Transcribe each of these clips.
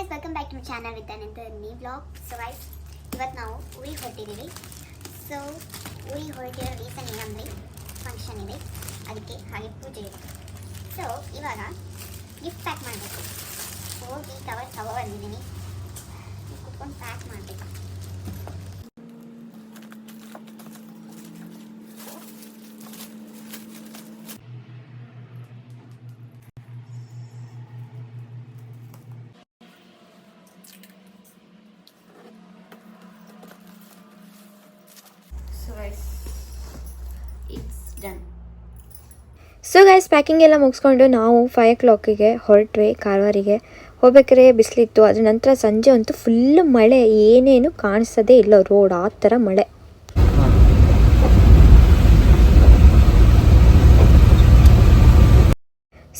Guys, welcome back to my channel with another new vlog. So guys, ಇವತ್ತು ನಾವು ಊರಿಗೆ ಹೊರಟಿದ್ದೀವಿ. So ಊರಿಗೆ ಹೊರಟಿರೋ reason ಏನಂದರೆ ಫಂಕ್ಷನ್ ಇದೆ, ಅದಕ್ಕೆ ಹಾಗೆ ಪೂಜೆ ಇದೆ. ಸೊ ಇವಾಗ ಗಿಫ್ಟ್ ಪ್ಯಾಕ್ ಮಾಡಬೇಕು. ಹೋಗಿ ಕವರ್ ಬಂದಿದ್ದೀನಿ, ಕುತ್ಕೊಂಡು ಪ್ಯಾಕ್ ಮಾಡಬೇಕು. ಸೊ ಗೈಸ್, ಪ್ಯಾಕಿಂಗ್ ಎಲ್ಲ ಮುಗಿಸ್ಕೊಂಡು ನಾವು 5 o'clockಗೆ ಹೊರಟ್ವಿ ಕಾರವಾರಿಗೆ. ಹೋಗ್ಬೇಕಾದ್ರೆ ಬಿಸಿಲಿತ್ತು, ಅದ್ರ ನಂತರ ಸಂಜೆ ಅಂತೂ ಫುಲ್ ಮಳೆ, ಏನೇನು ಕಾಣಿಸೋದೇ ಇಲ್ಲ ರೋಡ್, ಆ ಥರ ಮಳೆ.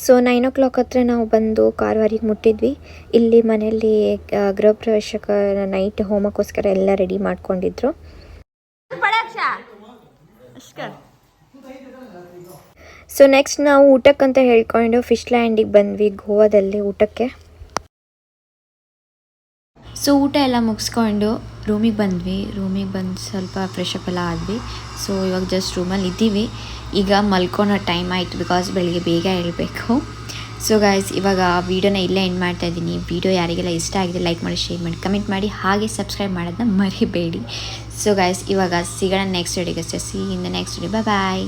ಸೊ 9 o'clock ಹತ್ರ ನಾವು ಬಂದು ಕಾರವಾರಿಗೆ ಮುಟ್ಟಿದ್ವಿ. ಇಲ್ಲಿ ಮನೆಯಲ್ಲಿ ಗೃಹ ಪ್ರವೇಶಕ ನೈಟ್ ಹೋಮಕ್ಕೋಸ್ಕರ ಎಲ್ಲ ರೆಡಿ ಮಾಡ್ಕೊಂಡಿದ್ರು. ಸೊ ನೆಕ್ಸ್ಟ್ ನಾವು ಊಟಕ್ಕಂತ ಹೇಳ್ಕೊಂಡು ಫಿಶ್ ಲ್ಯಾಂಡಿಗೆ ಬಂದ್ವಿ ಗೋವಾದಲ್ಲಿ ಊಟಕ್ಕೆ. ಸೊ ಊಟ ಎಲ್ಲ ಮುಗಿಸ್ಕೊಂಡು ರೂಮಿಗೆ ಬಂದು ಸ್ವಲ್ಪ ಫ್ರೆಶ್ ಅಪ್ ಎಲ್ಲ ಆದ್ವಿ. ಸೊ ಇವಾಗ ಜಸ್ಟ್ ರೂಮಲ್ಲಿ ಇದ್ದೀವಿ. ಈಗ ಮಲ್ಕೊಳೋ ಟೈಮ್ ಆಯಿತು, ಬಿಕಾಸ್ ಬೆಳಿಗ್ಗೆ ಬೇಗ ಹೇಳಬೇಕು. ಸೊ ಗೈಸ್, ಇವಾಗ ವೀಡಿಯೋನ ಇಲ್ಲೇ ಎಂಡ್ ಮಾಡ್ತಾ ಇದ್ದೀನಿ. ವೀಡಿಯೋ ಯಾರಿಗೆಲ್ಲ ಇಷ್ಟ ಆಗಿದೆ ಲೈಕ್ ಮಾಡಿ, ಶೇರ್ ಮಾಡಿ, ಕಮೆಂಟ್ ಮಾಡಿ, ಹಾಗೆ ಸಬ್ಸ್ಕ್ರೈಬ್ ಮಾಡೋದನ್ನ ಮರಿಬೇಡಿ. ಸೊ ಗೈಸ್, ಇವಾಗ ಸಿಗೋಣ ನೆಕ್ಸ್ಟ್ ವಿಡಿಯೋಗೆ. See in the next video. Bye.